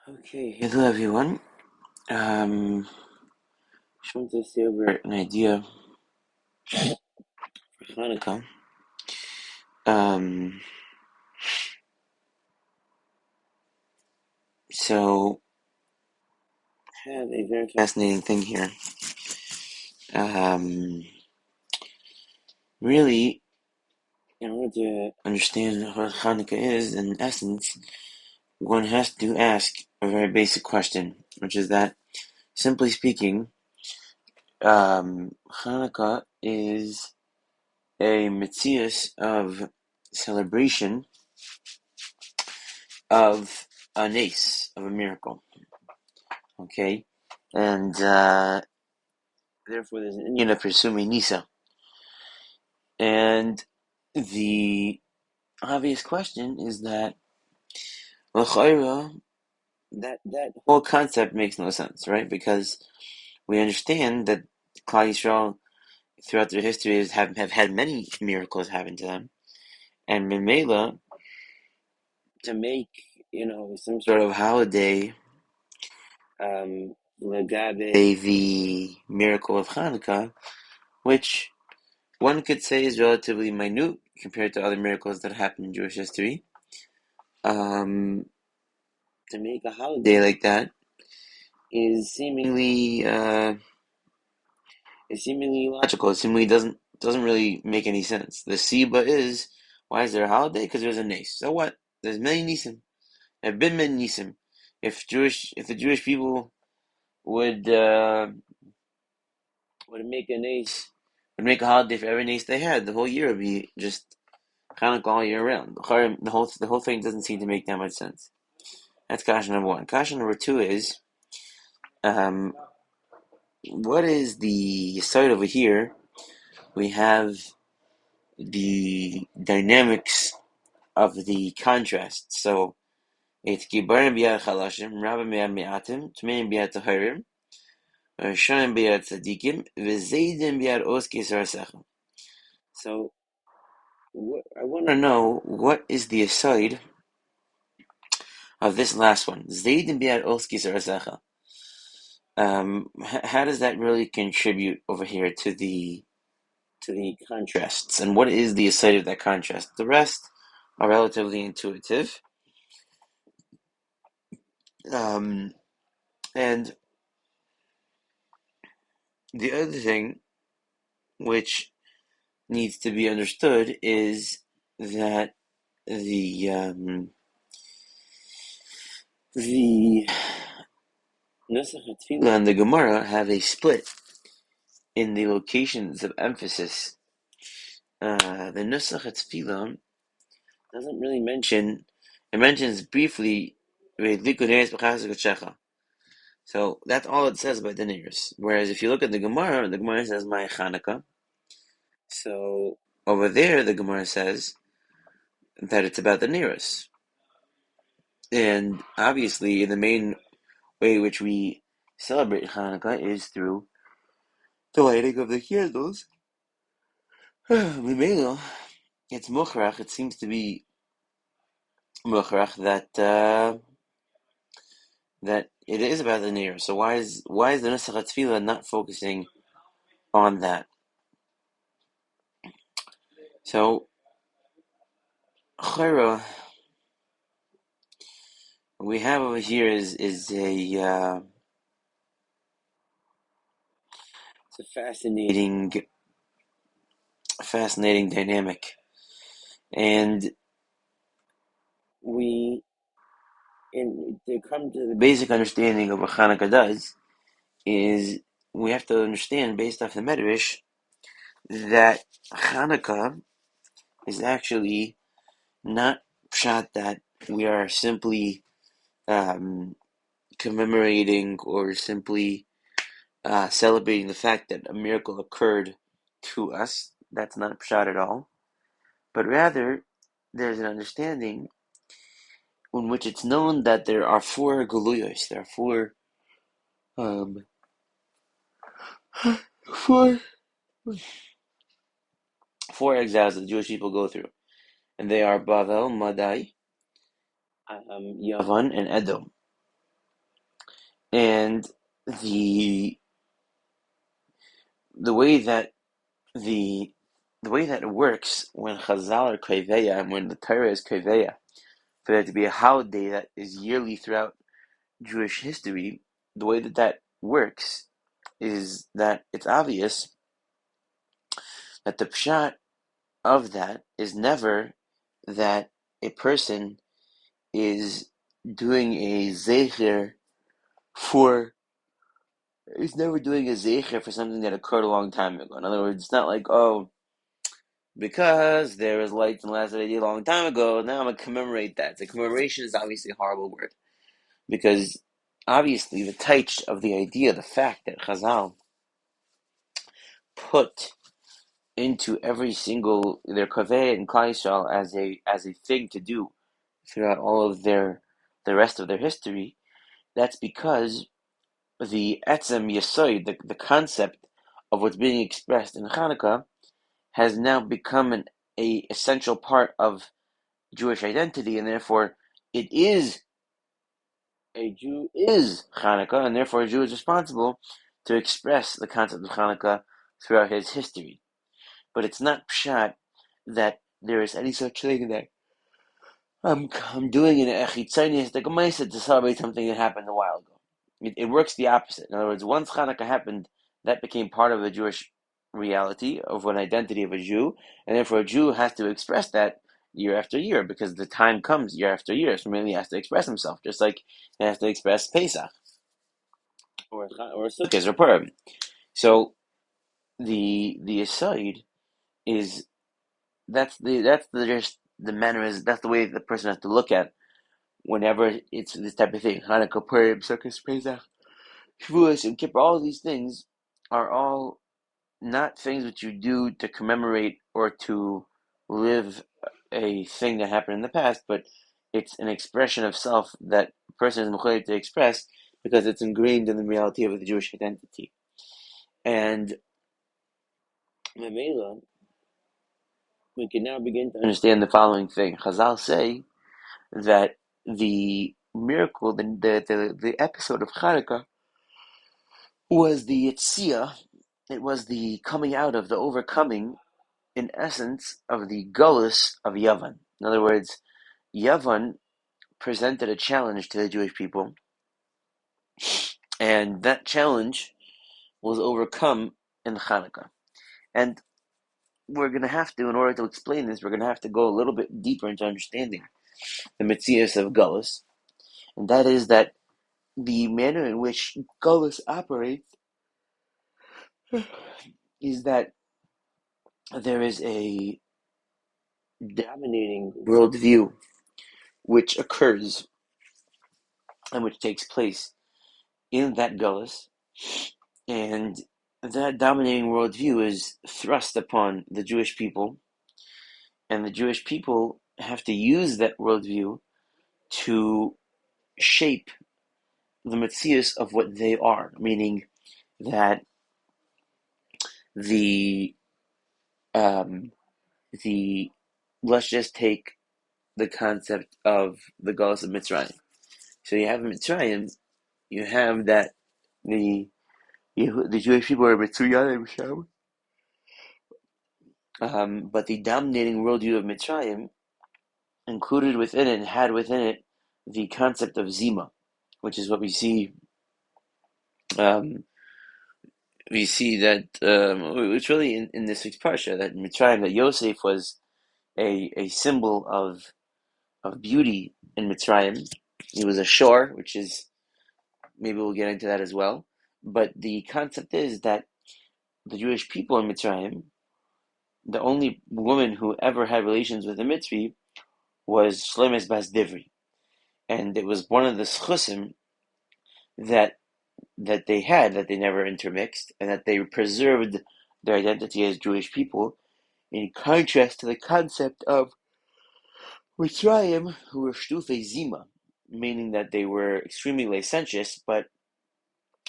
Okay, hello everyone. Just want to say over an idea for Hanukkah. Um, so I have a very fascinating thing here. Um, Really, in order to understand what Hanukkah is, in essence, one has to ask a very basic question, which is that, simply speaking, Hanukkah is a mitzias of celebration of a nace, of a miracle. Okay, and therefore there's an Indian of pursuing Nisa. And the obvious question is that l'chayra, that whole concept makes no sense, right? Because we understand that Klal Yisrael throughout their history have had many miracles happen to them, and Memela, to make some sort of holiday legabe the miracle of Hanukkah, which one could say is relatively minute compared to other miracles that happened in Jewish history. Um, to make a holiday like that is seemingly illogical. It seemingly doesn't really make any sense. The Siba is, why is there a holiday? Because there's a nace. So what? There's many nisim. There have been many nisim. If the Jewish people would make a nace, would make a holiday for every nace they had, the whole year would be just Hanukkah all year round. The whole thing doesn't seem to make that much sense. That's kasha number one. Kasha number two is, um, what is the side over here? We have the dynamics of the contrast. So it's gibarim biyad chalashim, rabim biyad me'atim, tmeim biyad tahirim, Rishonim biyad tzadikim, v'zeidim biyad oskei sarasecha. So I want to know, what is the aside of this last one? Zeidim biyad oskei sarasecha. How does that really contribute over here to the contrasts, and what is the aside of that contrast? The rest are relatively intuitive, and the other thing which needs to be understood is that the Nusach Tefillah and the Gemara have a split in the locations of emphasis. The Nusach Tefillah doesn't really mention. It mentions briefly, so that's all it says about the Neros. Whereas if you look at the Gemara says my Chanukah. So over there, the Gemara says that it's about the Neros. And obviously, the main way in which we celebrate Hanukkah is through the lighting of the candles. Mimelo, it's mochrach. It seems to be mochrach that it is about the Neros. So why is the Nusach Tefillah not focusing on that? So Chayra, what we have over here is it's a fascinating dynamic, and we to come to the basic understanding of what Hanukkah does is we have to understand, based off the Medrash, that Hanukkah is actually not pshat that we are simply commemorating or simply celebrating the fact that a miracle occurred to us. That's not pshat at all. But rather, there's an understanding in which it's known that there are four galuyos. There are um, four, four exiles that the Jewish people go through, and they are Bavel, Madai, Yavan, and Edom. And the the way that the the way that it works when Chazal are Koveya and when the Torah is Koveya, for there to be a holiday that is yearly throughout Jewish history, the way that that works is that it's obvious that the pshat of that is never that a person is doing a zecher for is never doing a zecher for something that occurred a long time ago. In other words, it's not like, oh, because there was lights in the last day a long time ago, now I'm going to commemorate that. The commemoration is obviously a horrible word. Because obviously the taich of the idea, the fact that Chazal put into every single their kaveh and Klal Yisrael as a thing to do throughout all of the rest of their history, that's because the etzem yasoid, the concept of what's being expressed in Chanukah, has now become a essential part of Jewish identity, and therefore it is a Jew is Chanukah, and therefore a Jew is responsible to express the concept of Chanukah throughout his history. But it's not pshat that there is any such thing that I'm doing an echitzanistic ma'aseh to celebrate something that happened a while ago. It works the opposite. In other words, once Hanukkah happened, that became part of the Jewish reality of an identity of a Jew, and therefore a Jew has to express that year after year because the time comes year after year. So maybe he has to express himself, just like he has to express Pesach or Sukkot or Purim. So the aside is that's the just the manner is that's the way the person has to look at whenever it's this type of thing. Hanukkah, Purim, Sukkot, Pesach, Shavuos, and Kippur, all these things are all not things that you do to commemorate or to live a thing that happened in the past, but it's an expression of self that a person is mechuyev to express because it's ingrained in the reality of the Jewish identity. And Mamela, we can now begin to understand the following thing. Chazal say that the miracle, the episode of Chanukah was the Yitzia, it was the coming out of, the overcoming, in essence, of the Gullus of Yavan. In other words, Yavan presented a challenge to the Jewish people, and that challenge was overcome in Hanukkah. And we're going to have to, in order to explain this, we're going to have to go a little bit deeper into understanding the Metzias of Gullus, and that is that the manner in which Gullus operates is that there is a dominating worldview which occurs and which takes place in that gullus, and that dominating worldview is thrust upon the Jewish people, and the Jewish people have to use that worldview to shape the metzius of what they are, meaning that the um, the let's just take the concept of the gullus of Mitzrayim. So you have Mitzrayim, you have that the Jewish people are Mitzrayim, but the dominating worldview of Mitzrayim included within it, had within it, the concept of Zima, which is what we see. Um, we see that it's really in this week's parsha that Mitzrayim, that Yosef was a symbol of beauty in Mitzrayim. He was a shore, which is maybe we'll get into that as well. But the concept is that the Jewish people in Mitzrayim, the only woman who ever had relations with a Mitzri was Shlemes Bas Divri, and it was one of the schusim that they had, that they never intermixed, and that they preserved their identity as Jewish people, in contrast to the concept of Mitzrayim, who were Shtufe Zima, meaning that they were extremely licentious, but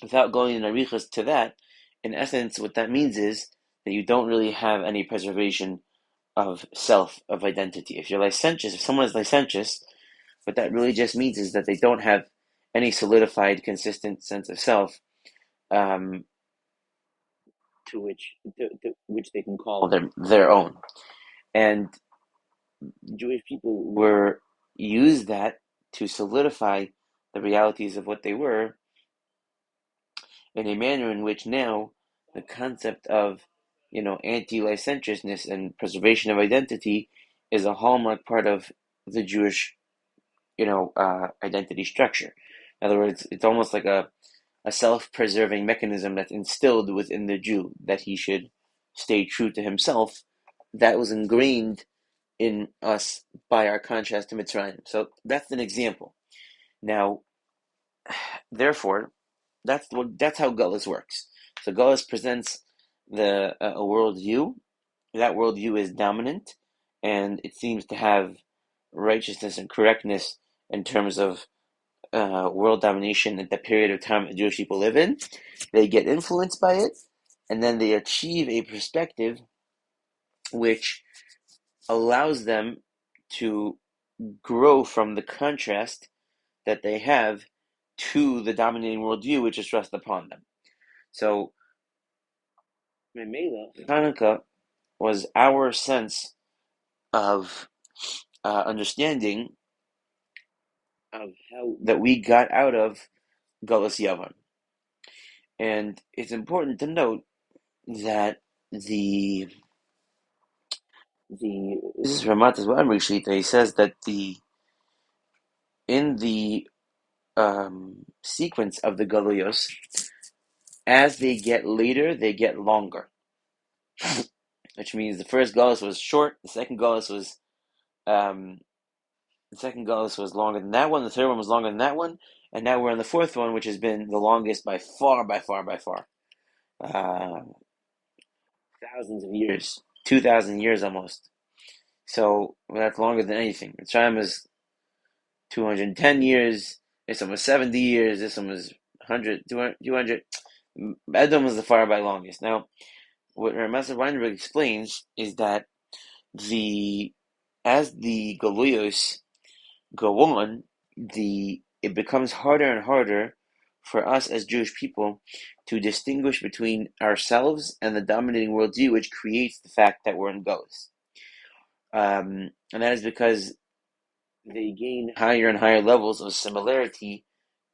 without going in arichas to that, in essence, what that means is that you don't really have any preservation of self, of identity. If you're licentious, if someone is licentious, what that really just means is that they don't have any solidified, consistent sense of self, um, which they can call their own. And Jewish people were used that to solidify the realities of what they were in a manner in which now the concept of, anti-licentiousness and preservation of identity is a hallmark part of the Jewish, identity structure. In other words, it's almost like a self-preserving mechanism that's instilled within the Jew, that he should stay true to himself. That was ingrained in us by our contrast to Mitzrayim. So that's an example. Now, therefore, that's how Gullus works. So Gullus presents a worldview. That worldview is dominant, and it seems to have righteousness and correctness in terms of world domination at the period of time that Jewish people live in. They get influenced by it, and then they achieve a perspective which allows them to grow from the contrast that they have to the dominating worldview which is thrust upon them. So, Memela, Chanuka was our sense of understanding of how that we got out of Galus Yavan. And it's important to note that the this is from Matas Amri Shita. He says that in the sequence of the Galuyos, as they get later, they get longer. Which means the first Galus was short, the second Galus was longer than that one, the third one was longer than that one, and now we're on the fourth one, which has been the longest by far. Uh, Thousands of years, 2,000 years almost. So that's longer than anything. Mitzrayim is 210 years. This one was 70 years. This one was 100, 200. Edom was the far by longest. Now, what Ramasa Weinberg explains is that as the Galuyos go on, it becomes harder and harder for us as Jewish people to distinguish between ourselves and the dominating worldview, which creates the fact that we're in Galus. And that is because they gain higher and higher levels of similarity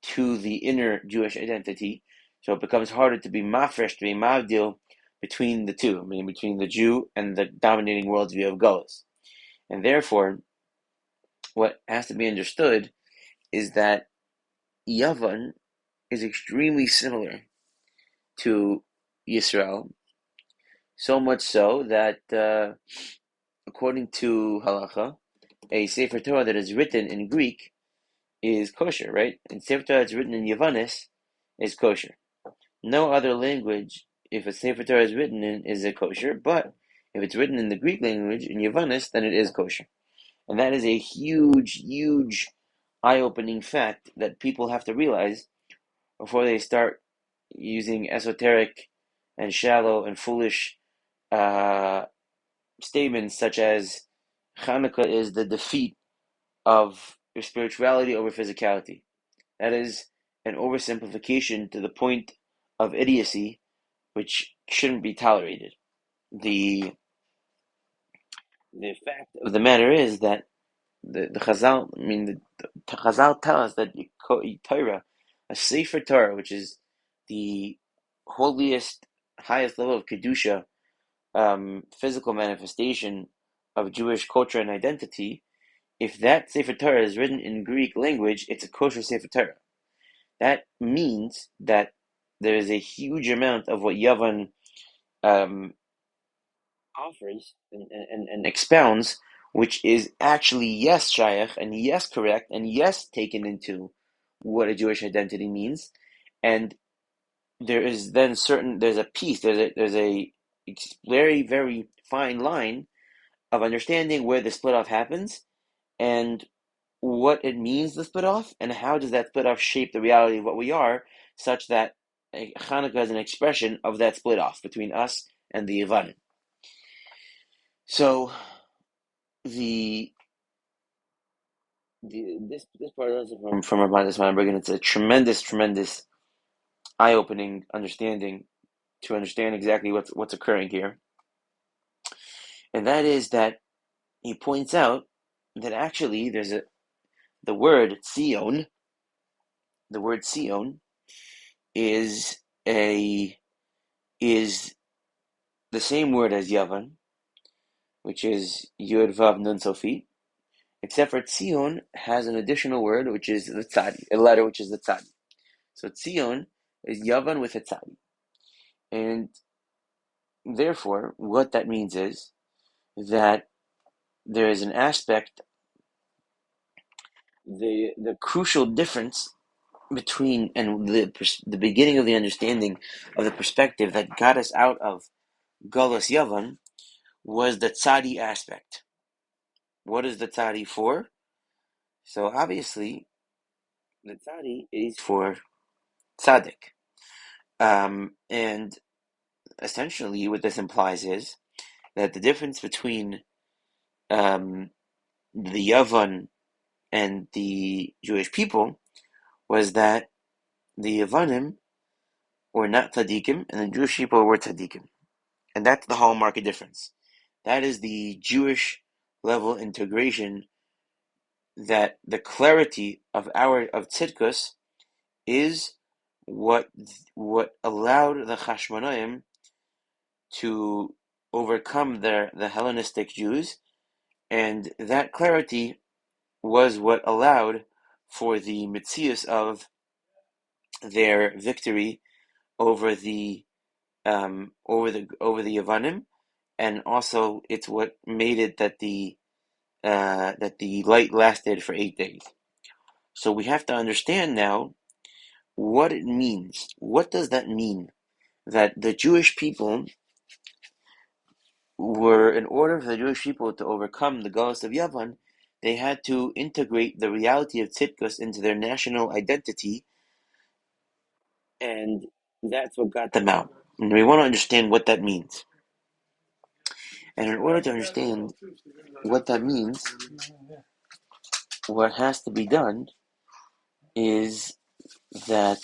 to the inner Jewish identity. So it becomes harder to be mafresh, to be mavdil between the two, meaning between the Jew and the dominating worldview of Galus. And therefore, what has to be understood is that Yavan is extremely similar to Yisrael, so much so that according to halacha, a Sefer Torah that is written in Greek is kosher, right? And Sefer Torah that's written in Yavanis is kosher. No other language, if a Sefer Torah is written in, is a kosher, but if it's written in the Greek language, in Yavanis, then it is kosher. And that is a huge, huge eye-opening fact that people have to realize before they start using esoteric and shallow and foolish statements such as Chanuka is the defeat of spirituality over physicality. That is an oversimplification to the point of idiocy, which shouldn't be tolerated. The fact of the matter is that the Chazal, the Chazal tell us that Torah, a Sefer Torah, which is the holiest, highest level of Kedusha, physical manifestation of Jewish culture and identity, if that Sefer Torah is written in Greek language, it's a kosher Sefer Torah. That means that there is a huge amount of what Yavan offers and expounds, which is actually yes shaykh and yes correct and yes taken into what a Jewish identity means, and there is then there's a very very fine line of understanding where the split off happens and what it means to split off and how does that split off shape the reality of what we are, such that Hanukkah is an expression of that split off between us and the Yavanim. So the this part also from Rabbi Weinberg, it's a tremendous eye-opening understanding to understand exactly what's occurring here, and that is that he points out that actually the word Zion. The word Zion is a is the same word as Yavan, which is Yud Vav Nun Sofi, except for Tzion has an additional word, which is the Tzadi, a letter which is the Tzadi. So Tzion is Yavan with a Tzadi. And therefore, what that means is that there is an aspect, the crucial difference between and the beginning of the understanding of the perspective that got us out of Galus Yavan was the Tzadi aspect. What is the Tzadi for? So obviously, the Tzadi is for Tzaddik. And essentially what this implies is that the difference between the Yavan and the Jewish people was that the Yavanim were not tzaddikim and the Jewish people were tzaddikim. And that's the hallmark of difference. That is the Jewish level integration, that the clarity of tzidkus is what allowed the Chashmonaim to overcome the Hellenistic Jews, and that clarity was what allowed for the mitzias of their victory over the Yavanim, and also it's what made it that the light lasted for 8 days. So we have to understand now what it means. What does that mean? That the Jewish people in order for the Jewish people to overcome the Galus of Yavan, they had to integrate the reality of Tzidkus into their national identity, and that's what got them out. And we want to understand what that means. And in order to understand what that means, what has to be done is that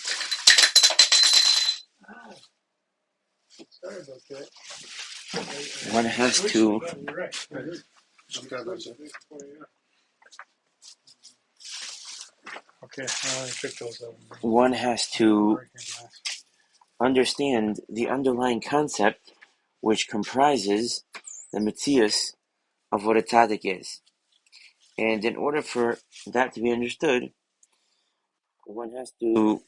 one has to understand the underlying concept which comprises the metzius of what a tzaddik is. And in order for that to be understood, one has to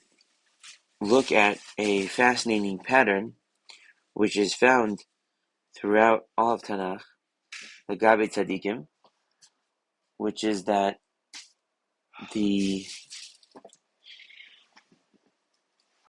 look at a fascinating pattern which is found throughout all of Tanakh, the Gabe Tzaddikim, which is that the